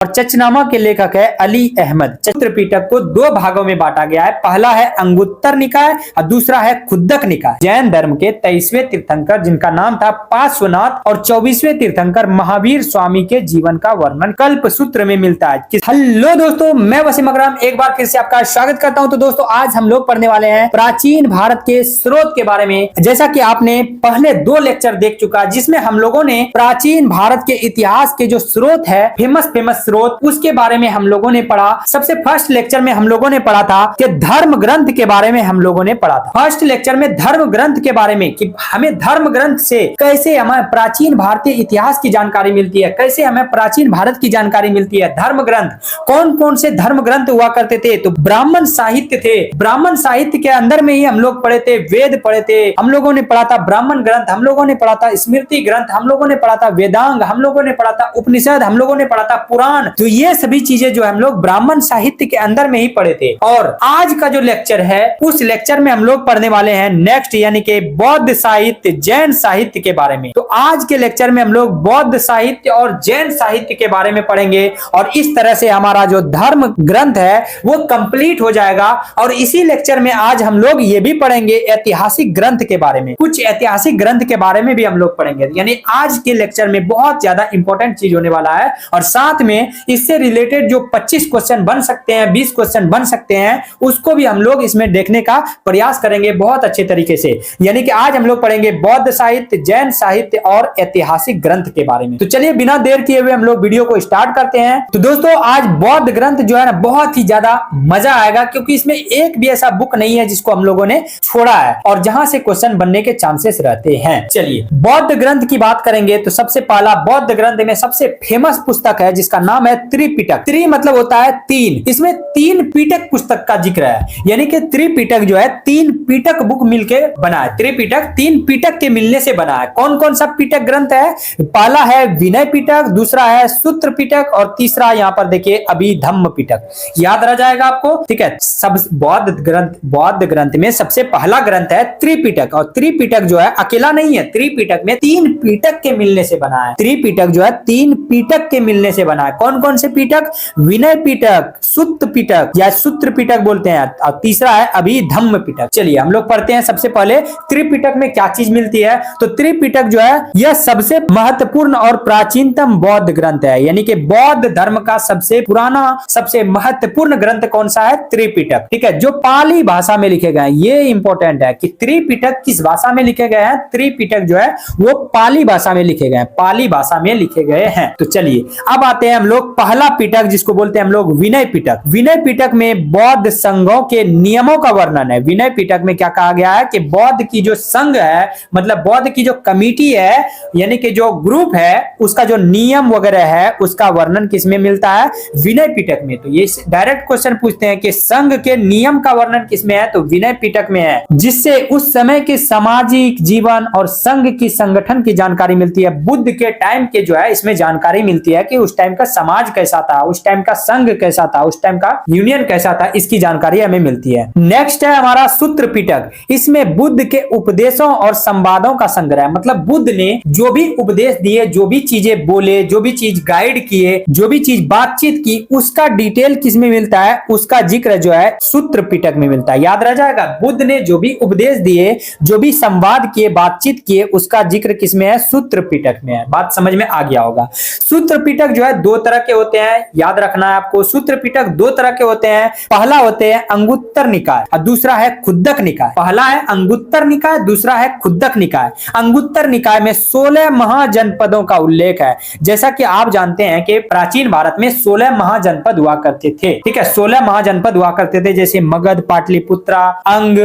और चचनामा के लेखक है अली अहमद। सूत्र पिटक को दो भागों में बांटा गया है। पहला है अंगुत्तर निकाय और दूसरा है खुद्दक निकाय। जैन धर्म के 23वें तीर्थंकर जिनका नाम था पार्श्वनाथ और 24वें तीर्थंकर महावीर स्वामी के जीवन का वर्णन कल्प सूत्र में मिलता है। हेलो दोस्तों, मैं वसीम अकरम एक बार फिर से आपका स्वागत करता हूं। तो दोस्तों आज हम लोग पढ़ने वाले हैं प्राचीन भारत के स्रोत के बारे में। जैसा कि आपने पहले दो लेक्चर देख चुका जिसमें हम लोगों ने प्राचीन भारत के इतिहास के जो स्रोत है, फेमस स्रोत, उसके बारे में हम लोगों ने पढ़ा। सबसे फर्स्ट लेक्चर में हम लोगों ने पढ़ा था कि धर्म ग्रंथ के बारे में हम लोगों ने पढ़ा था। फर्स्ट लेक्चर में धर्म ग्रंथ के बारे में कि हमें धर्म ग्रंथ से कैसे हमें प्राचीन भारतीय इतिहास की जानकारी मिलती है, कैसे हमें प्राचीन भारत की जानकारी मिलती है। धर्म ग्रंथ कौन कौन से धर्म ग्रंथ हुआ करते थे? तो ब्राह्मण साहित्य थे। ब्राह्मण साहित्य के अंदर में ही हम लोग पढ़े थे, वेद पढ़े थे, हम लोगों ने पढ़ा था ब्राह्मण ग्रंथ, हम लोगों ने पढ़ा था स्मृति ग्रंथ, हम लोगों ने पढ़ा था वेदांग, हम लोगों ने पढ़ा था उपनिषद, हम लोगों ने पढ़ा था पुराण। तो ये सभी चीजें जो हम लोग ब्राह्मण साहित्य के अंदर में ही पढ़े थे। और आज का जो लेक्चर है उस लेक्चर में हम लोग पढ़ने वाले हैं नेक्स्ट, यानी कि बौद्ध साहित्य, जैन साहित्य के बारे में। तो आज के लेक्चर में हम लोग बौद्ध साहित्य और जैन साहित्य के बारे में पढ़ेंगे और इस तरह से हमारा जो धर्म ग्रंथ है वो कंप्लीट हो जाएगा। और इसी लेक्चर में आज हम लोग ये भी पढ़ेंगे ऐतिहासिक ग्रंथ के बारे में, कुछ ऐतिहासिक ग्रंथ के बारे में भी हम लोग पढ़ेंगे। यानी आज के लेक्चर में बहुत ज्यादा इंपॉर्टेंट चीज होने वाला है और साथ में इससे रिलेटेड जो 25 क्वेश्चन बन सकते हैं, 20 क्वेश्चन बन सकते हैं, उसको भी हम लोग इसमें देखने का प्रयास करेंगे बहुत अच्छे तरीके से। यानी कि आज हम लोग पढ़ेंगे बौद्ध साहित्य, जैन साहित्य और ऐतिहासिक ग्रंथ के बारे में। तो चलिए बिना देर किए हुए हम लोग वीडियो को स्टार्ट करते हैं। तो दोस्तों आज बौद्ध ग्रंथ जो है ना बहुत ही ज्यादा मजा आएगा क्योंकि इसमें एक भी ऐसा बुक नहीं है जिसको हम लोगों ने छोड़ा है और जहां से क्वेश्चन बनने के चांसेस रहते हैं। चलिए बौद्ध ग्रंथ की बात करेंगे तो सबसे पहला बौद्ध ग्रंथ में सबसे फेमस पुस्तक है जिसका नाम है त्रिपिटक। त्रि मतलब होता है तीन, इसमें तीन पिटक पुस्तक का जिक्र है। यानी कि त्रिपिटक जो है तीन पिटक बुक मिलके बना है। त्रिपिटक तीन पिटक के मिलने से बना है। कौन कौन सा पिटक ग्रंथ है? पहला है विनय पिटक, दूसरा है सूत्र पिटक और तीसरा यहाँ पर देखिए अभिधम्म पिटक। याद रह जाएगा आपको, ठीक है। सब बौद्ध ग्रंथ में सबसे पहला ग्रंथ है त्रिपिटक और त्रिपिटक जो है अकेला नहीं है, त्रिपिटक में तीन पिटक के मिलने से बना है। त्रिपिटक जो है तीन पिटक के मिलने से बना है। कौन कौन से पिटक? विनय पिटक, सुत्त पिटक या सूत्र पिटक बोलते हैं और तीसरा है अभिधम्म पिटक। चलिए हम लोग पढ़ते हैं सबसे पहले त्रिपिटक में क्या चीज मिलती है। तो त्रिपिटक जो है यह सबसे महत्वपूर्ण और प्राचीनतम बौद्ध ग्रंथ है। यानी कि बौद्ध धर्म का सबसे पुराना, सबसे महत्वपूर्ण ग्रंथ कौन सा है? त्रिपिटक, ठीक है, जो पाली भाषा में लिखे गए हैं। ये इंपॉर्टेंट है कि त्रिपिटक किस भाषा में लिखे गए हैं। त्रिपिटक जो है वो पाली भाषा में लिखे गए हैं, पाली भाषा में लिखे गए हैं। तो चलिए अब आते हैं हम लोग पहला पिटक जिसको बोलते हैं हम लोग विनय पिटक। विनय पिटक में बौद्ध संघों के नियमों का वर्णन है। विनय पिटक में क्या कहा गया है कि बौद्ध की जो संघ है, मतलब बौद्ध की जो कमिटी है, यानी कि जो ग्रुप है, उसका जो नियम वगैरह है उसका वर्णन किसमें मिलता है? विनय पिटक में। तो ये डायरेक्ट क्वेश्चन पूछते हैं कि संघ के नियम का वर्णन किसमें है? तो विनय पिटक में है, जिससे उस समय के सामाजिक जीवन और संघ की संगठन की जानकारी मिलती है। बुद्ध के टाइम के जो है इसमें जानकारी मिलती है कि उस टाइम का समाज कैसा था, उस टाइम का संघ कैसा था, उस टाइम का यूनियन कैसा था, इसकी जानकारी हमें मिलती है। नेक्स्ट है हमारा सूत्र पिटक। इसमें बुद्ध के उपदेशों और संवादों का संग्रह, मतलब बुद्ध ने जो भी उपदेश दिए, जो भी चीजें बोले, जो भी चीज गाइड किए, जो भी चीज बातचीत की, उसका डिटेल किसमें मिलता है? उसका जिक्र जो है सूत्र पिटक में मिलता है। याद रह जाएगा, बुद्ध ने जो भी उपदेश दिए, जो भी संवाद किए, बातचीत किए, उसका जिक्र किसमें है? सूत्र पिटक में है। बात समझ में आ गया होगा। सूत्र पिटक जो है दो तरह के होते हैं, याद रखना है आपको। सूत्र पिटक दो तरह के होते हैं। पहला होते हैं अंगुत्तर निकाय और दूसरा है खुद्दक निकाय। पहला है अंगुत्तर निकाय, दूसरा है खुद्दक निकाय। अंगुत्तर निकाय में 16 महाजनपदों का उल्लेख है। जैसा कि आप जानते हैं कि प्राचीन भारत में 16 महाजनपद हुआ करते थे, ठीक है। 16 महाजनपद हुआ करते थे, जैसे मगध, पाटलिपुत्रा, अंग,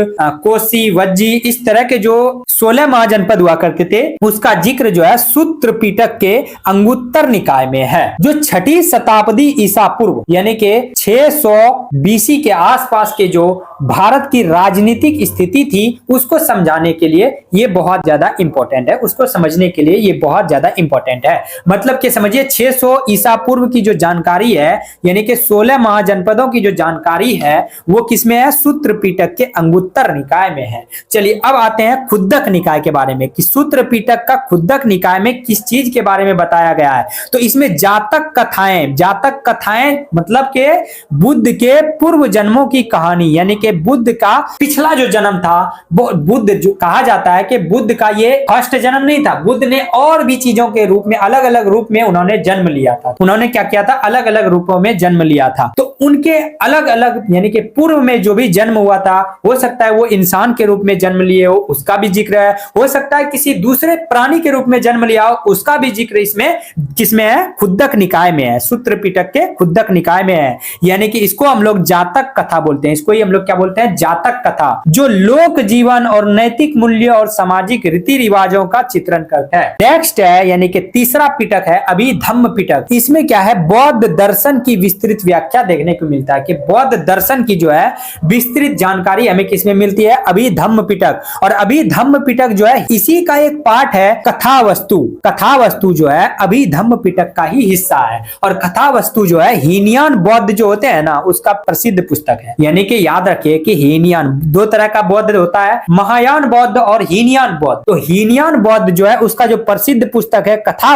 कोसी, वज्जी, इस तरह के जो 16 महाजनपद हुआ करते थे उसका जिक्र जो है सूत्र पिटक के अंगुत्तर निकाय में है, जो 6ठी शताब्दी ईसा पूर्व यानी कि 600 बीसी के आसपास के जो भारत की राजनीतिक स्थिति थी उसको समझाने के लिए ये बहुत ज्यादा इंपॉर्टेंट है, उसको समझने के लिए ये बहुत ज्यादा इंपॉर्टेंट है। मतलब कि समझिए 600 ईसा पूर्व की जो जानकारी है, यानी कि 16 महाजनपदों की जो जानकारी है वो किसमें है? सूत्र पिटक के अंगुत्तर निकाय में है। चलिए अब आते हैं खुद्दक निकाय के बारे में कि सूत्र पिटक का खुद्दक निकाय में किस चीज के बारे में बताया गया है। तो इसमें जातक का कथाएं, जातक कथाएं मतलब के बुद्ध के पूर्व जन्मों की कहानी, यानी कि बुद्ध का पिछला जो जन्म था, बुद्ध जो कहा जाता है कि बुद्ध का ये फर्स्ट जन्म नहीं था। बुद्ध ने और भी चीजों के रूप में, अलग अलग रूप में उन्होंने जन्म लिया था। उन्होंने क्या किया था? अलग अलग रूपों में जन्म लिया था। तो उनके अलग अलग यानी कि पूर्व में जो भी जन्म हुआ था, हो सकता है वो इंसान के रूप में जन्म लिए हो, उसका भी जिक्र है। हो सकता है किसी दूसरे प्राणी के रूप में जन्म लिया हो, उसका भी जिक्र इसमें किसमें है? खुद्दक निकाय में है, सूत्र पिटक के खुद्दक निकाय में है। यानी कि इसको हम लोग जातक कथा बोलते हैं। इसको ही हम लोग क्या बोलते हैं? जातक कथा, जो लोक जीवन और नैतिक मूल्य और सामाजिक रीति रिवाजों का चित्रण करता है। नेक्स्ट है यानी कि तीसरा पिटक है अभिधम्म पिटक। इसमें क्या है? बौद्ध दर्शन की विस्तृत व्याख्या देखने को मिलता है कि बौद्ध दर्शन की जो है विस्तृत जानकारी हमें किसमें मिलती है? अभिधम्म पिटक। और अभिधम्म पिटक जो है इसी का एक पार्ट है कथा वस्तु। कथा वस्तु जो है अभिधम्म पिटक का ही हिस्सा है। और कथा वस्तु जो है हीनयान बौद्ध जो होते हैं ना, उसका प्रसिद्ध पुस्तक है। यानी कि याद रखिए कि हीनयान दो तरह का बौद्ध होता है, महायान बौद्ध और हीनयान बौद्ध। तो हीनयान बौद्ध जो है उसका जो प्रसिद्ध पुस्तक है कथा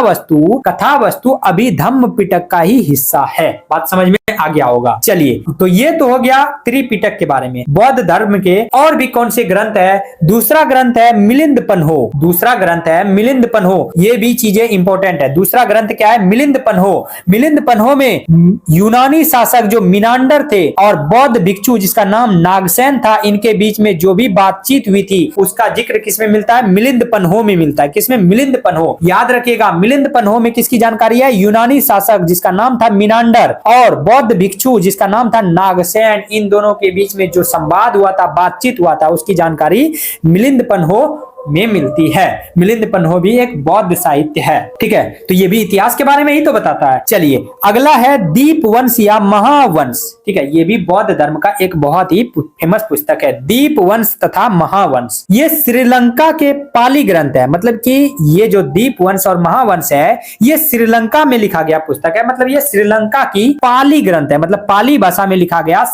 वस्तु अभिधम्म पिटक का ही हिस्सा है। बात समझ में आ गया होगा। चलिए, तो ये तो हो गया त्रिपिटक के बारे में। बौद्ध धर्म के और भी कौन से ग्रंथ है? दूसरा ग्रंथ है मिलिंद पन्हो। दूसरा ग्रंथ है मिलिंद पन्हो। ये भी चीजें इंपॉर्टेंट है। दूसरा ग्रंथ क्या है? मिलिंद पन्हो। मिलिंद पन्हो में यूनानी शासक जो मिनांडर थे और बौद्ध भिक्षु जिसका नाम नागसेन था, इनके बीच में जो भी बातचीत हुई थी उसका जिक्र किसमें मिलता है? मिलिंद पन्हो में मिलता है। किसमें? मिलिंद पन्हो। याद रखिएगा, मिलिंद पन्हो में किसकी जानकारी है? यूनानी शासक जिसका नाम था मिनांडर और बौद्ध भिक्षु जिसका नाम था नागसेन, इन दोनों के बीच में जो संवाद हुआ था, बातचीत हुआ था, उसकी जानकारी मिलिंद पन्हो में मिलती है। मिलिंद पन्हो भी एक बौद्ध साहित्य है। ठीक है, तो ये भी इतिहास के बारे में ही तो बताता है। चलिए, अगला है दीपवंश या महावंश। ठीक है, ये भी बौद्ध धर्म का एक बहुत ही फेमस पुस्तक है, दीपवंश तथा महावंश। ये श्रीलंका के पाली ग्रंथ है। मतलब कि ये जो दीपवंश और महावंश है, ये श्रीलंका में लिखा गया पुस्तक है। मतलब ये श्रीलंका की पाली ग्रंथ है, मतलब पाली भाषा में लिखा गया,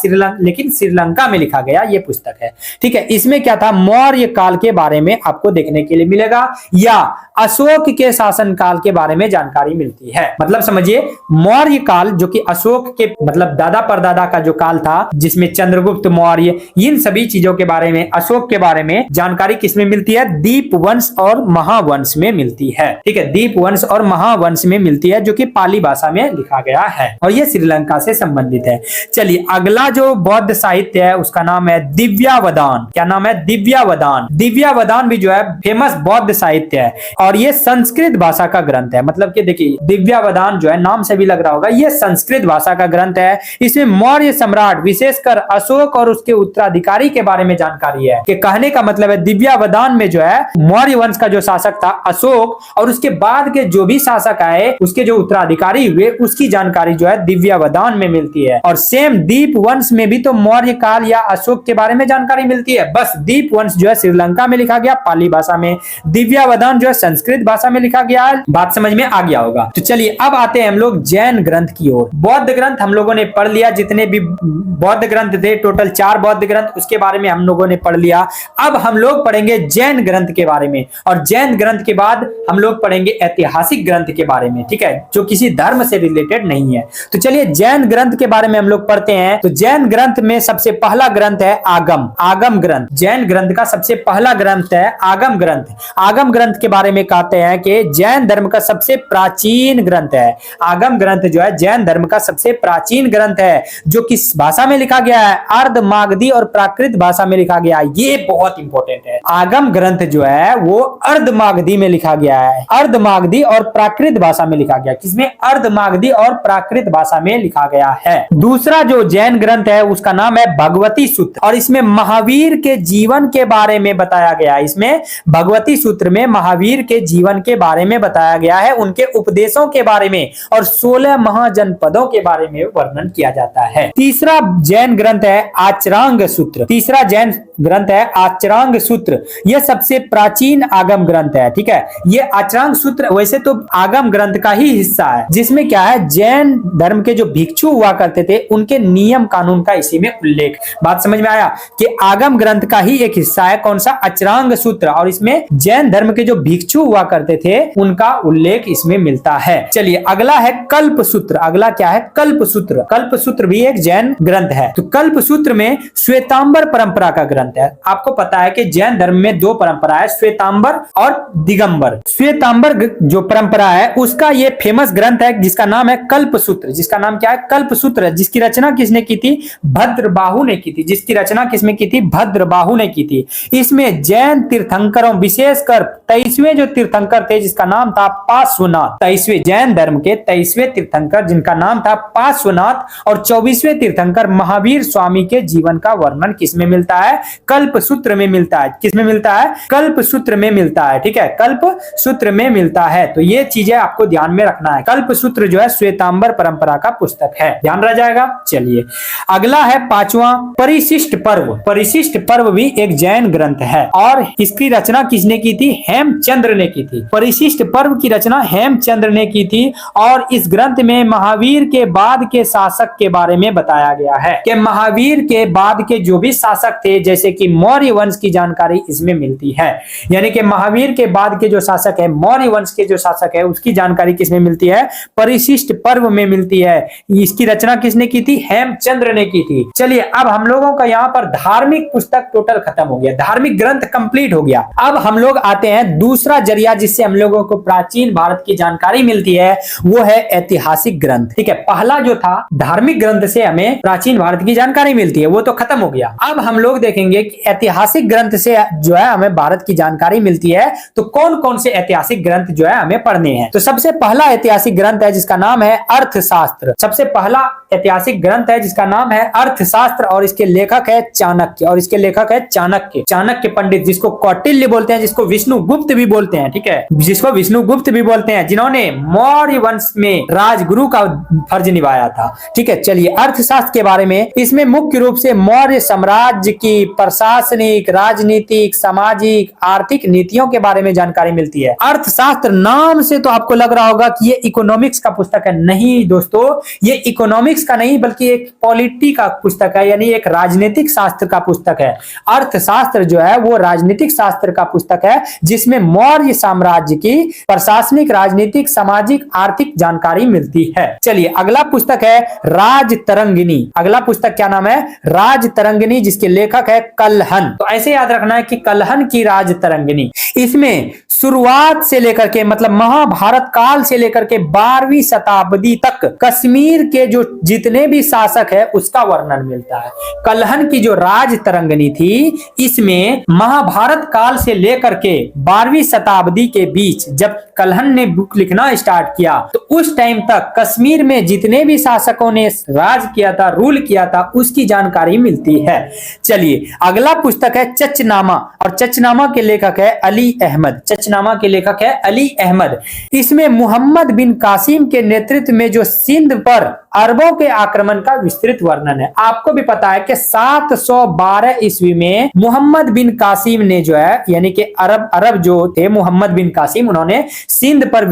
लेकिन श्रीलंका में लिखा गया ये पुस्तक है। ठीक है, इसमें क्या था? मौर्य काल के बारे में आपको देखने के लिए मिलेगा या अशोक के शासन काल के बारे में जानकारी मिलती है। मतलब समझिए, मौर्य काल जो कि अशोक के मतलब दादा परदादा का जो काल था, जिसमें चंद्रगुप्त मौर्य, इन सभी चीजों के बारे में, अशोक के बारे में जानकारी किसमें मिलती है? दीपवंश और महावंश में मिलती है। ठीक है, दीपवंश और महावंश में मिलती है, जो कि पाली भाषा में लिखा गया है और यह श्रीलंका से संबंधित है। चलिए, अगला जो बौद्ध साहित्य है उसका नाम है दिव्यावदान। क्या नाम है? दिव्यावदान। दिव्यावदान भी जो है फेमस बौद्ध साहित्य है और ये संस्कृत भाषा का ग्रंथ है। मतलब कि देखिए, दिव्यावदान जो है, नाम से भी लग रहा होगा, ये संस्कृत भाषा का ग्रंथ है। इसमें मौर्य सम्राट विशेषकर अशोक और उसके उत्तराधिकारी के बारे में जानकारी है। कि कहने का मतलब है दिव्यावदान में जो है मौर्य वंश का जो शासक था अशोक और उसके बाद के जो भी शासक आए, उसके जो उत्तराधिकारी हुए, उसकी जानकारी जो है दिव्यावदान में मिलती है। और सेम दीपवंश में भी तो मौर्य काल या अशोक के बारे में जानकारी मिलती है। बस दीपवंश जो है श्रीलंका में लिखा गया पाली भाषा में, दिव्यावदान जो है संस्कृत भाषा में लिखा गया है। बात समझ में आ गया होगा। तो चलिए, अब आते हैं हम लोग जैन ग्रंथ की ओर। बौद्ध ग्रंथ हम लोगों ने पढ़ लिया, जितने भी बौद्ध ग्रंथ थे, टोटल 4 बौद्ध ग्रंथ, उसके बारे में हम लोगों ने पढ़ लिया। अब हम लोग पढ़ेंगे जैन ग्रंथ के बारे में और जैन ग्रंथ के बाद हम लोग पढ़ेंगे ऐतिहासिक ग्रंथ के बारे में। ठीक है, जो किसी धर्म से रिलेटेड नहीं है। तो चलिए, जैन ग्रंथ के बारे में हम लोग पढ़ते हैं। तो जैन ग्रंथ में सबसे पहला ग्रंथ है आगम ग्रंथ। जैन ग्रंथ का सबसे पहला ग्रंथ है आगम ग्रंथ। आगम ग्रंथ के बारे में कहते हैं कि जैन धर्म का सबसे प्राचीन ग्रंथ है। आगम ग्रंथ जो है जैन धर्म का सबसे प्राचीन ग्रंथ है, जो किस भाषा में लिखा गया है? अर्ध मागधी और प्राकृत भाषा में लिखा गया है। ये बहुत इंपॉर्टेंट है। आगम ग्रंथ जो है वो अर्ध मागधी में लिखा गया है, अर्ध मागधी और प्राकृत भाषा में लिखा गया। किसमें? अर्ध मागधी और प्राकृत भाषा में लिखा गया है। दूसरा जो जैन ग्रंथ है उसका नाम है भगवती सूत्र और इसमें महावीर के जीवन के बारे में बताया गया है। इसमें भगवती सूत्र में महावीर के जीवन के बारे में बताया गया है, उनके उपदेशों के बारे में और 16 महाजनपदों के बारे में वर्णन किया जाता है। तीसरा जैन ग्रंथ है आचरांग सूत्र। तीसरा जैन ग्रंथ है आचरांग सूत्र। यह सबसे प्राचीन आगम ग्रंथ है। ठीक है, यह आचरांग सूत्र वैसे तो आगम ग्रंथ का ही हिस्सा है, जिसमें क्या है, जैन धर्म के जो भिक्षु हुआ करते थे उनके नियम कानून का इसी में उल्लेख। बात समझ में आया कि आगम ग्रंथ का ही एक हिस्सा है कौन सा? आचरांग सूत्र। सूत्र और इसमें जैन धर्म के जो भिक्षु हुआ करते थे उनका उल्लेख इसमें मिलता है। चलिए अगला है कल्प सूत्र। अगला क्या है? कल्प सूत्र। कल्प सूत्र भी एक जैन ग्रंथ है। तो कल्प सूत्र में श्वेतांबर परंपरा का ग्रंथ है। आपको पता है कि जैन धर्म में दो परंपरा है, श्वेतांबर और दिगंबर। श्वेतांबर जो परंपरा है उसका ये फेमस ग्रंथ है जिसका नाम है कल्प सूत्र। जिसका नाम क्या है? कल्प सूत्र। जिसकी रचना किसने की थी? भद्रबाहु ने की थी। जिसकी रचना किसने की थी? भद्रबाहु ने की थी। इसमें जैन तीर्थंकरों विशेषकर 23वें जो तीर्थंकर थे जिसका नाम था पार्श्वनाथ, 23वें जैन धर्म के 23वें तीर्थंकर जिनका नाम था पार्श्वनाथ और 24वें तीर्थंकर महावीर स्वामी के जीवन का वर्णन किसमें मिलता है? कल्प सूत्र में मिलता है। किसमें मिलता है? कल्प सूत्र में मिलता है। ठीक है, कल्प सूत्र में मिलता है। तो ये चीजें आपको ध्यान में रखना है। कल्प सूत्र जो है श्वेतांबर परंपरा का पुस्तक है, ध्यान रह जाएगा। चलिए अगला है पांचवा परिशिष्ट पर्व। परिशिष्ट पर्व भी एक जैन ग्रंथ है और इसकी रचना किसने की थी? हेमचंद्र ने की थी। परिशिष्ट पर्व की रचना हेमचंद्र ने की थी और इस ग्रंथ में महावीर के बाद के शासक के बारे में बताया गया है कि महावीर के बाद के जो भी शासक थे जैसे कि मौर्य वंश की जानकारी इसमें मिलती है। यानी कि महावीर के बाद के जो शासक है, मौर्य वंश के जो शासक है, उसकी जानकारी किसमें मिलती है? परिशिष्ट पर्व में मिलती है। इसकी रचना किसने की थी? हेमचंद्र ने की थी। चलिए अब हम लोगों का यहाँ पर धार्मिक पुस्तक टोटल खत्म हो गया, धार्मिक ग्रंथ कंप्लीट हो गया। अब हम लोग आते हैं दूसरा जरिया जिससे हम लोगों को प्राचीन भारत की जानकारी मिलती है, वो है ऐतिहासिक ग्रंथ। ठीक है, पहला जो था धार्मिक ग्रंथ से हमें प्राचीन भारत की जानकारी मिलती है वो तो खत्म हो गया। अब हम लोग देखेंगे कि ऐतिहासिक ग्रंथ से जो है हमें भारत की जानकारी मिलती है। तो कौन कौन से ऐतिहासिक ग्रंथ जो है हमें पढ़ने हैं? तो सबसे पहला ऐतिहासिक ग्रंथ है जिसका नाम है अर्थशास्त्र। सबसे पहला ऐतिहासिक ग्रंथ है जिसका नाम है अर्थशास्त्र और इसके लेखक है चाणक्य। और इसके लेखक है चाणक्य, चाणक्य पंडित, जिसको कौटिल्य बोलते हैं, जिसको विष्णुगुप्त भी बोलते हैं। ठीक है, जिसको विष्णुगुप्त भी बोलते हैं, जिन्होंने मौर्य वंश में राजगुरु का फर्ज निभाया था। ठीक है, चलिए अर्थशास्त्र के बारे में, इसमें मुख्य रूप से मौर्य साम्राज्य की प्रशासनिक, राजनीतिक, सामाजिक, आर्थिक नीतियों के बारे में जानकारी मिलती है। अर्थशास्त्र नाम से तो आपको लग रहा होगा कि ये इकोनॉमिक्स का पुस्तक है। नहीं दोस्तों, ये इकोनॉमिक्स का नहीं बल्कि एक पॉलिटी का पुस्तक है, यानी एक राजनीतिक शास्त्र का पुस्तक है। अर्थशास्त्र जो है वो राजनीतिक शास्त्र का पुस्तक है जिसमें मौर्य साम्राज्य की प्रशासनिक, राजनीतिक, सामाजिक, आर्थिक जानकारी मिलती है। चलिए अगला पुस्तक है राजतरंगिणी। अगला पुस्तक क्या नाम है? राजतरंगिणी, जिसके लेखक है कल्हन। तो ऐसे याद रखना है कि कल्हन की राजतरंगिणी, इसमें शुरुआत से लेकर के मतलब महाभारत काल से लेकर के 12वीं शताब्दी तक कश्मीर के जो जितने भी शासक है उसका वर्णन मिलता है। कल्हन की जो राजतरंगिणी थी इसमें महाभारत काल से लेकर के 12वीं शताब्दी के बीच जब कल्हन ने बुक लिखना स्टार्ट किया तो उस टाइम तक कश्मीर में जितने भी शासकों ने राज किया था, रूल किया था, उसकी जानकारी मिलती है। चलिए अगला पुस्तक है चचनामा और चचनामा के लेखक है अली अहमद। चचनामा के लेखक है अली अहमद। इसमें मोहम्मद बिन कासिम के नेतृत्व में जो सिंध पर अरबों के आक्रमण का विस्तृत वर्णन है। आपको भी पता है कि 712 ईस्वी में मोहम्मद बिन कासिम ने जो है यानी कि अरब जो थे मोहम्मद बिन कासिम, उन्होंने सिंध पर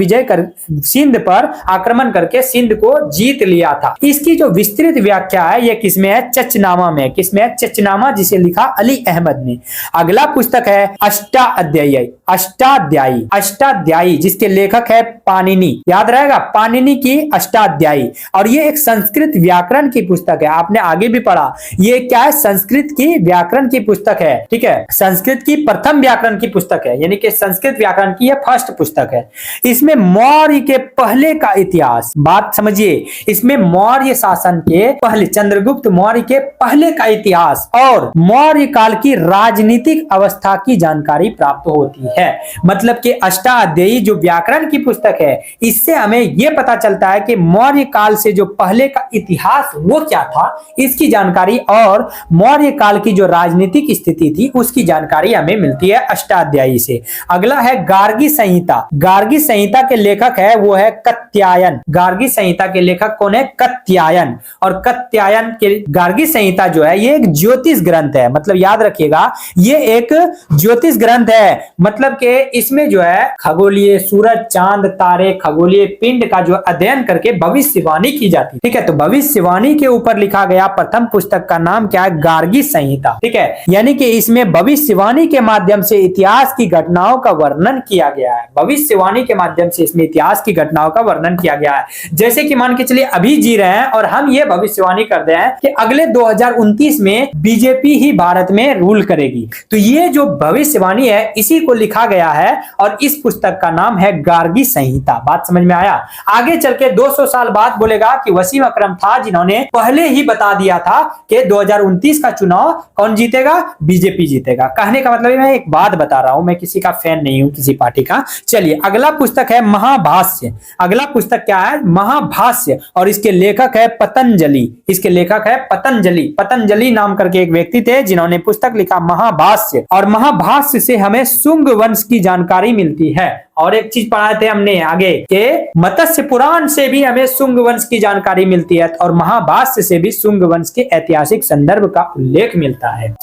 सिंध पर आक्रमण करके सिंध को जीत लिया था। इसकी जो विस्तृत व्याख्या है ये किसमें है? चचनामा में। किसमें है? चचनामा, जिसे लिखा अली अहमद ने। अगला पुस्तक है अष्टाध्यायी। अष्टाध्यायी, अष्टाध्यायी जिसके लेखक है पाणिनि। याद रहेगा, पाणिनि की अष्टाध्यायी। और ये एक संस्कृत व्याकरण की पुस्तक है। आपने आगे भी पढ़ा, ये क्या है? संस्कृत की व्याकरण की पुस्तक है। ठीक है, संस्कृत की प्रथम व्याकरण की पुस्तक है, यानी कि संस्कृत व्याकरण की यह फर्स्ट पुस्तक है। इसमें मौर्य के पहले का इतिहास, बात समझिए, इसमें मौर्य शासन के पहले, चंद्रगुप्त मौर्य के पहले का इतिहास और मौर्य काल की राजनीतिक अवस्था की जानकारी प्राप्त होती है। मतलब कि अष्टाध्यायी जो व्याकरण की पुस्तक है, इससे हमें यह पता चलता है कि मौर्य काल से जो पहले का इतिहास वो क्या था, इसकी जानकारी, और मौर्य काल की जो राजनीतिक स्थिति थी उसकी जानकारी हमें मिलती है अष्टाध्यायी से। अगला है गार्गी संहिता। गार्गी संहिता के लेखक है वो है कात्यायन। गार्गी संहिता के लेखक कौन है? कात्यायन। और कात्यायन के गार्गी संहिता जो है ये एक ज्योतिष ग्रंथ है। मतलब याद रखिएगा, ये एक ज्योतिष ग्रंथ है। मतलब कि इसमें जो है खगोलीय सूरज, चांद, तारे, खगोलीय पिंड का जो अध्ययन करके भविष्यवाणी की जाती है। ठीक है, तो भविष्यवाणी के ऊपर लिखा गया प्रथम पुस्तक का नाम क्या है? गार्गी संहिता। ठीक है, यानी कि इसमें भविष्यवाणी के माध्यम माध्यम से इतिहास की घटनाओं का वर्णन किया गया है। भविष्यवाणी के माध्यम से इसमें इतिहास की घटनाओं का वर्णन किया गया है। जैसे कि मान के चलिए अभी जी रहे हैं और हम ये भविष्यवाणी कर रहे हैं कि अगले 2029 में बीजेपी ही भारत में रूल करेगी। तो ये जो भविष्यवाणी है इसी को लिखा गया है और इस पुस्तक का नाम है गार्गी संहिता। बात समझ में आया? आगे चल के 200 साल बाद बोलेगा कि वसीम अकरम था जिन्होंने पहले ही बता दिया था कि 2029 का चुनाव कौन जीतेगा? बीजेपी जीतेगा। कहने का मतलब मैं एक बात बता रहा हूं, मैं किसी का फैन नहीं हूं किसी पार्टी का। चलिए अगला पुस्तक है महाभाष्य। अगला पुस्तक क्या है? महाभाष्य। और इसके लेखक है पतंजलि। इसके लेखक है पतंजलि। पतंजलि नाम करके एक व्यक्ति थे जिन्होंने पुस्तक लिखा महाभाष्य। और महाभाष्य से हमें शुंग वंश की जानकारी मिलती है। और एक चीज पढ़ाए थे हमने आगे के मत्स्य पुराण से भी हमें शुंग वंश की जानकारी मिलती है और महाभाष्य से भी शुंग वंश के ऐतिहासिक संदर्भ का उल्लेख मिलता है।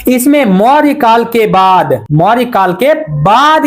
इसमें मौर्य काल के बाद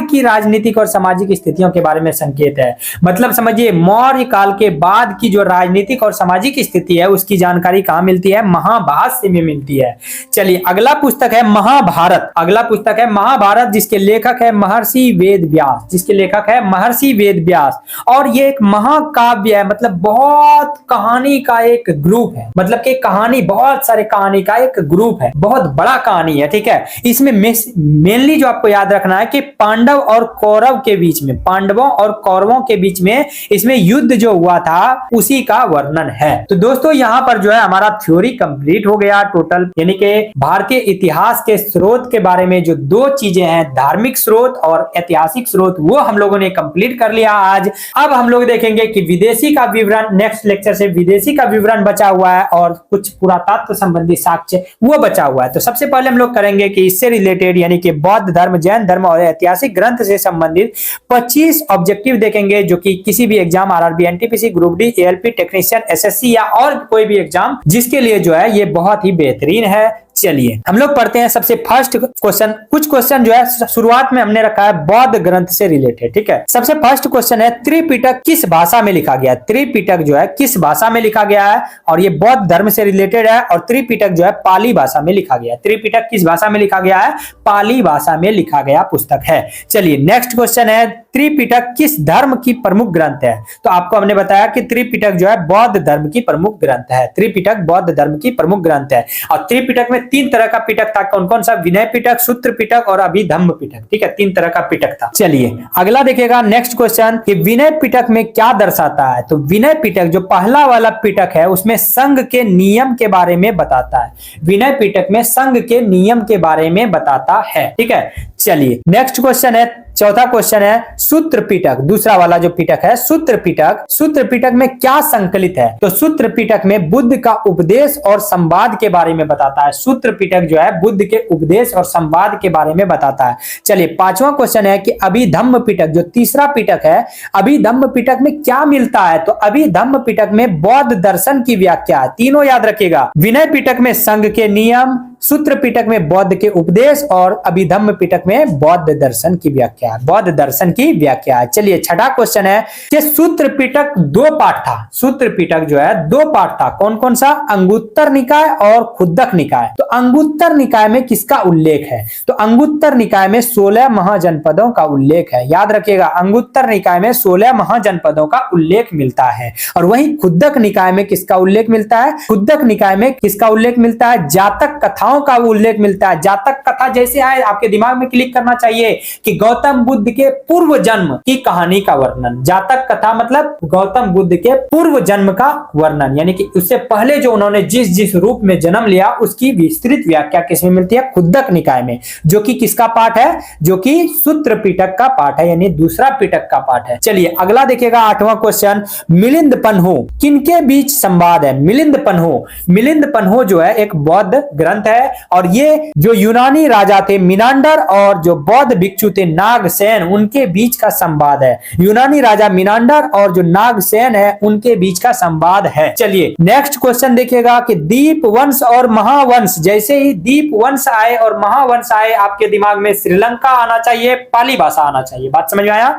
की राजनीतिक और सामाजिक स्थितियों के बारे में संकेत है। मतलब समझिए मौर्य काल के बाद की जो राजनीतिक और सामाजिक स्थिति है उसकी जानकारी कहां मिलती है? महाभाष्य में मिलती है। चलिए अगला पुस्तक है महाभारत। अगला पुस्तक है महाभारत जिसके लेखक है महर्षि वेदव्यास। जिसके लेखक है महर्षि वेदव्यास। और ये एक महाकाव्य है, मतलब बहुत कहानी का एक ग्रुप है। मतलब कि कहानी बहुत सारे कहानी का एक ग्रुप है, बहुत बड़ा कहानी है। ठीक है, इसमें मेनली जो आपको याद रखना है कि पांडव और कौरव के बीच में, पांडवों और कौरवों के बीच में इसमें युद्ध जो हुआ था उसी का वर्णन है। तो दोस्तों यहाँ पर जो है हमारा थ्योरी कंप्लीट हो गया टोटल, यानी कि भारतीय इतिहास के स्रोत के बारे में जो दो चीजें हैं, धार्मिक स्रोत और ऐतिहासिक स्रोत, वो हम लोगों ने कंप्लीट कर लिया आज। अब हम लोग देखेंगे कि विदेशी का विवरण, नेक्स्ट लेक्चर से विदेशी का विवरण बचा हुआ है और कुछ पुरातत्व संबंधी साक्ष्य वो बचा हुआ है। तो सबसे पहले हम लोग करेंगे कि इससे रिलेटेड यानी कि बौद्ध धर्म, जैन धर्म और ऐतिहासिक ग्रंथ से संबंधित 25 ऑब्जेक्टिव देखेंगे जो कि किसी भी exam, RRB, NTPC, group D, ALP, technician, SSC या और कोई भी एग्जाम जिसके लिए जो है ये बहुत ही बेहतरीन है। चलिए हम लोग पढ़ते हैं सबसे फर्स्ट क्वेश्चन। कुछ क्वेश्चन जो है शुरुआत में हमने रखा है बौद्ध ग्रंथ से रिलेटेड। ठीक है, सबसे फर्स्ट क्वेश्चन है त्रिपिटक किस भाषा में लिखा गया है? त्रिपिटक जो है किस भाषा में लिखा गया है? और ये बौद्ध धर्म से रिलेटेड है। और त्रिपिटक जो है पाली भाषा में लिखा गया है। त्रिपिटक किस भाषा में लिखा गया है? पाली भाषा में लिखा गया पुस्तक है। चलिए नेक्स्ट क्वेश्चन है त्रिपिटक किस धर्म की प्रमुख ग्रंथ है? तो आपको हमने बताया कि त्रिपिटक जो है बौद्ध धर्म की प्रमुख ग्रंथ है। त्रिपिटक बौद्ध धर्म की प्रमुख ग्रंथ है। और त्रिपिटक में 3 तरह का पिटक था। कौन कौन सा? विनय पिटक, सूत्र पिटक और अभिधम्म पिटक। ठीक है, 3 तरह का पिटक था। चलिए अगला देखिएगा नेक्स्ट क्वेश्चन कि विनय पिटक में क्या दर्शाता है? तो विनय पिटक जो पहला वाला पिटक है उसमें संघ के नियम के बारे में बताता है। विनय पिटक में संघ के नियम के बारे में बताता है। ठीक है, चलिए नेक्स्ट क्वेश्चन है, चौथा क्वेश्चन है सूत्र पिटक। दूसरा वाला जो पिटक है सूत्र पिटक, सूत्र पिटक में क्या संकलित है? तो सूत्र पिटक में बुद्ध का उपदेश और संवाद के बारे में बताता है। सूत्र पिटक जो है बुद्ध के उपदेश और संवाद के बारे में बताता है। चलिए पांचवा क्वेश्चन है कि अभिधम्म पिटक जो तीसरा पिटक है, अभिधम्म पिटक में क्या मिलता है? तो अभिधम्म पिटक में बौद्ध दर्शन की व्याख्या है। तीनों याद रखिएगा, विनय पिटक में संघ के नियम, सूत्र पिटक में बौद्ध के उपदेश और अभिधम्म पिटक में बौद्ध दर्शन की व्याख्या, बौद्ध दर्शन की व्याख्या। चलिए छठा क्वेश्चन है कि सूत्र पिटक 2 पाठ था। सूत्र पिटक जो है 2 पाठ था। कौन कौन सा? अंगुत्तर निकाय और खुद्दक निकाय। तो अंगुत्तर निकाय में किसका उल्लेख है? तो अंगुत्तर निकाय में 16 महाजनपदों का उल्लेख है। याद रखिएगा, अंगुत्तर निकाय में 16 महाजनपदों का उल्लेख मिलता है। और वहीं खुद्दक निकाय में किसका उल्लेख मिलता है? खुद्दक निकाय में किसका उल्लेख मिलता है? जातक कथाओं का उल्लेख मिलता है। जातक कथा जैसे आए आपके दिमाग में क्लिक करना चाहिए कि गौतम बुद्ध के पूर्व जन्म की कहानी का वर्णन। जातक कथा मतलब गौतम बुद्ध के पूर्व जन्म का वर्णन, यानी कि उससे पहले जो उन्होंने जिस जिस रूप में जन्म लिया उसकी विस्तृत व्याख्या किसमें मिलती है? खुद्दक निकाय में, जो कि किसका पाठ है? जो कि सूत्र पिटक का पाठ है, यानी दूसरा पिटक का पाठ है। चलिए अगला देखिएगा 8वां क्वेश्चन, मिलिंद पन्हो किनके बीच संवाद है? मिलिंद पन्हो, मिलिंद पन्हो जो है एक बौद्ध ग्रंथ है और ये जो यूनानी राजा थे मिनांडर और जो बौद्ध भिक्षु थे नाग नागसेन उनके बीच का संवाद है। यूनानी राजा मिनांडर और जो नागसेन है उनके बीच का संवाद है। चलिए नेक्स्ट क्वेश्चन देखिएगा कि दीप वंश और महावंश, जैसे ही दीप वंश आए और महावंश आए आपके दिमाग में श्रीलंका आना चाहिए, पाली भाषा आना चाहिए। बात समझ में आया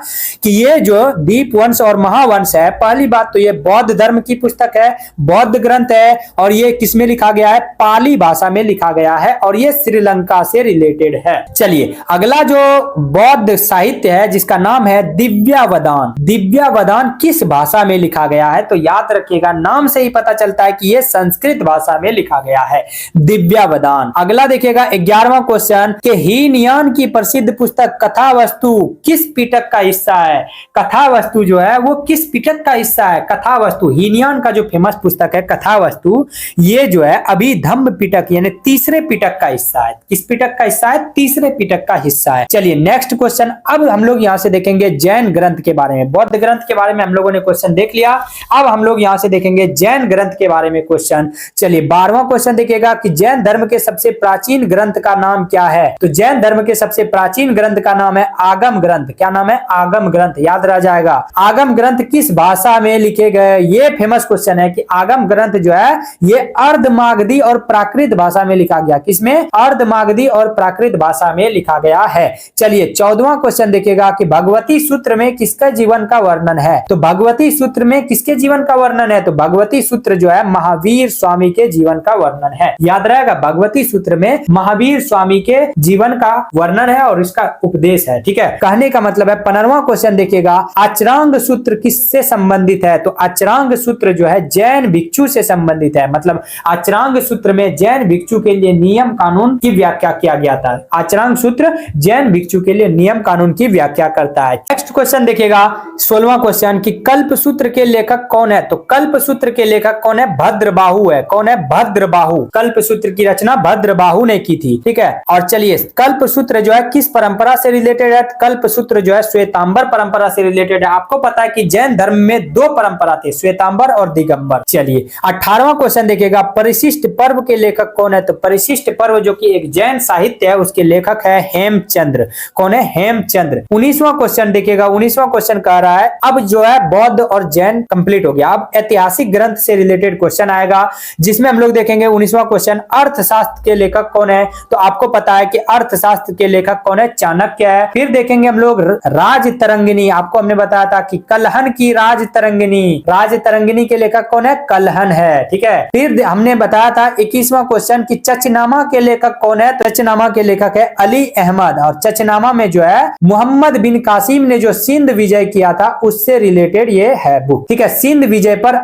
कि ये जो दीप वंश और महावंश है, पहली बात तो ये बौद्ध धर्म की पुस्तक है, बौद्ध ग्रंथ है और ये किसमें लिखा गया है, पाली भाषा में लिखा गया है और ये श्रीलंका से रिलेटेड है। चलिए अगला जो बौद्ध साहित्य है जिसका नाम है दिव्यावदान। दिव्यावदान किस भाषा में लिखा गया है, तो याद रखिएगा नाम से ही पता चलता है कि ये संस्कृत भाषा में लिखा गया है, दिव्यावदान। अगला देखिएगा 11वां क्वेश्चन के हीनयान की प्रसिद्ध पुस्तक कथावस्तु किस पिटक का हिस्सा है। कथावस्तु जो है वो किस पिटक का हिस्सा है, कथावस्तु। हीनयान का जो फेमस पुस्तक है कथावस्तु, ये जो है अभिधम्म पिटक यानी तीसरे पिटक का हिस्सा है। किस पिटक का हिस्सा है, तीसरे पिटक का हिस्सा है। चलिए नेक्स्ट क्वेश्चन, अब हम लोग यहां से देखेंगे जैन ग्रंथ के बारे में। बौद्ध ग्रंथ के बारे में हम लोगों ने क्वेश्चन देख लिया, अब हम लोग यहां से देखेंगे जैन ग्रंथ के बारे में क्वेश्चन। चलिए 12वां क्वेश्चन देखिएगा कि जैन धर्म के सबसे प्राचीन ग्रंथ का नाम क्या है। तो जैन धर्म के सबसे प्राचीन ग्रंथ का नाम है आगम ग्रंथ। क्या नाम है, आगम ग्रंथ, याद रह जाएगा। आगम ग्रंथ किस भाषा में लिखे गए, ये फेमस क्वेश्चन है कि आगम ग्रंथ जो है ये अर्धमागधी और प्राकृत भाषा में लिखा गया। किसमें, अर्धमागधी और प्राकृत भाषा में लिखा गया है। चलिए 14वां क्वेश्चन देखिएगा कि भगवती सूत्र में किसका जीवन का वर्णन है। तो भगवती सूत्र में किसके जीवन का वर्णन है, तो भगवती सूत्र जो है महावीर स्वामी के जीवन का वर्णन है। याद रहेगा भगवती सूत्र में महावीर स्वामी के जीवन का वर्णन है और इसका उपदेश है। ठीक है, कहने का मतलब है। 15वां क्वेश्चन देखिएगा अचरांग सूत्र किससे संबंधित है। तो अचरांग सूत्र जो है जैन भिक्षु से संबंधित है। मतलब अचरांग सूत्र में जैन भिक्षु के लिए नियम कानून की व्याख्या किया गया था। अचरांग सूत्र जैन भिक्षु के लिए नियम कानून की व्याख्या करता है। नेक्स्ट क्वेश्चन देखिएगा 16वां क्वेश्चन कि कल्प सूत्र के लेखक कौन है। तो कल्प सूत्र के लेखक कौन है, भद्रबाहु है। कौन है, भद्रबाहु। कल्प सूत्र की रचना भद्रबाहु ने की थी। ठीक है, और चलिए कल्प सूत्र जो है किस परंपरा से रिलेटेड है। कल्प सूत्र जो है श्वेतांबर परंपरा से रिलेटेड है। आपको पता है कि जैन धर्म में दो परंपरा थे, श्वेतांबर और दिगंबर। चलिए 18वां क्वेश्चन देखिएगा परिशिष्ट पर्व के लेखक कौन है। तो परिशिष्ट पर्व जो कि एक जैन साहित्य है उसके लेखक है हेमचंद्र। कौन है, हेमचंद्र। 19वां क्वेश्चन देखिएगा, 19वां क्वेश्चन कह रहा है अब जो है बौद्ध और जैन कंप्लीट हो गया। अब ऐतिहासिक ग्रंथ से रिलेटेड क्वेश्चन आएगा जिसमें हम लोग देखेंगे 19वां क्वेश्चन अर्थशास्त्र के लेखक कौन है। तो आपको पता है कि अर्थशास्त्र के लेखक कौन है, चाणक्य है। फिर देखेंगे हम लोग राज तरंगिनी। आपको हमने बताया था कि कलहन की राज तरंगिनी, राज तरंगिनी के लेखक कौन है, कलहन है। ठीक है, फिर हमने बताया था 21वां क्वेश्चन कि चचनामा के लेखक कौन है। तो चचनामा के लेखक है अली अहमद और चचनामा में जो है मोहम्मद बिन कासिम ने जो सिंध विजय किया था उससे रिलेटेड ये है बुक। ठीक है, सिंध विजय पर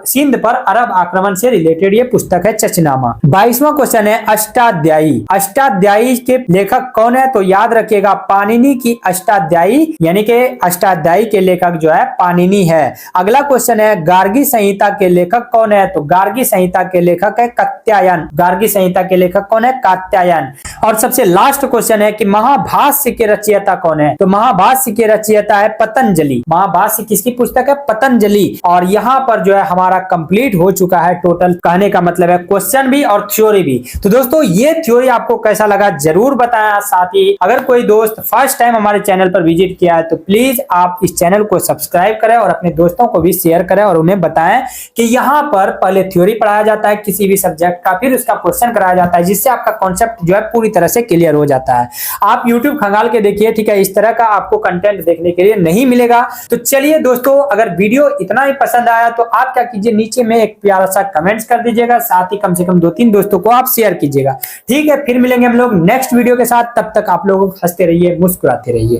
सिंध पर अरब आक्रमण से रिलेटेड ये पुस्तक है चचनामा। 22वां क्वेश्चन है अष्टाध्यायी। अष्टाध्यायी के लेखक कौन है। तो याद रखिएगा पाणिनि की अष्टाध्यायी यानी कि अष्टाध्यायी के लेखक जो है पाणिनि है। अगला क्वेश्चन है गार्गी संहिता के लेखक कौन है। तो गार्गी संहिता के लेखक है कात्यायन। गार्गी संहिता के लेखक कौन है, कात्यायन। और सबसे लास्ट क्वेश्चन है कि महाभाष्य के रचयिता कौन है। तो महाभाष्य के रचयिता है पतंजलि। महाभाष्य किसकी पुस्तक है, पतंजलि। और यहाँ पर जो है हमारा कंप्लीट हो चुका है टोटल। कहने का मतलब है क्वेश्चन भी और थ्योरी भी। तो दोस्तों ये थ्योरी आपको कैसा लगा जरूर बताया। साथ ही अगर कोई दोस्त फर्स्ट टाइम हमारे चैनल पर विजिट किया है तो प्लीज आप इस चैनल को सब्सक्राइब करें और अपने दोस्तों को भी शेयर करें और उन्हें बताएं कि यहाँ पर पहले थ्योरी पढ़ाया जाता है किसी भी सब्जेक्ट का, फिर उसका क्वेश्चन कराया जाता है जिससे आपका कॉन्सेप्ट जो है पूरी तरह से क्लियर हो जाता है। आप यूट्यूब खंगाल के देखिए। ठीक है, इस तरह का आपको कंटेंट देखने के लिए नहीं मिलेगा। तो चलिए दोस्तों, अगर वीडियो इतना ही पसंद आया तो आप क्या कीजिए, नीचे में एक प्यारा सा कमेंट्स कर दीजिएगा। साथ ही कम से कम 2-3 दोस्तों को आप शेयर कीजिएगा। ठीक है, फिर मिलेंगे हम लोग नेक्स्ट वीडियो के साथ। तब तक आप लोग हंसते रहिए, मुस्कुराते रहिए।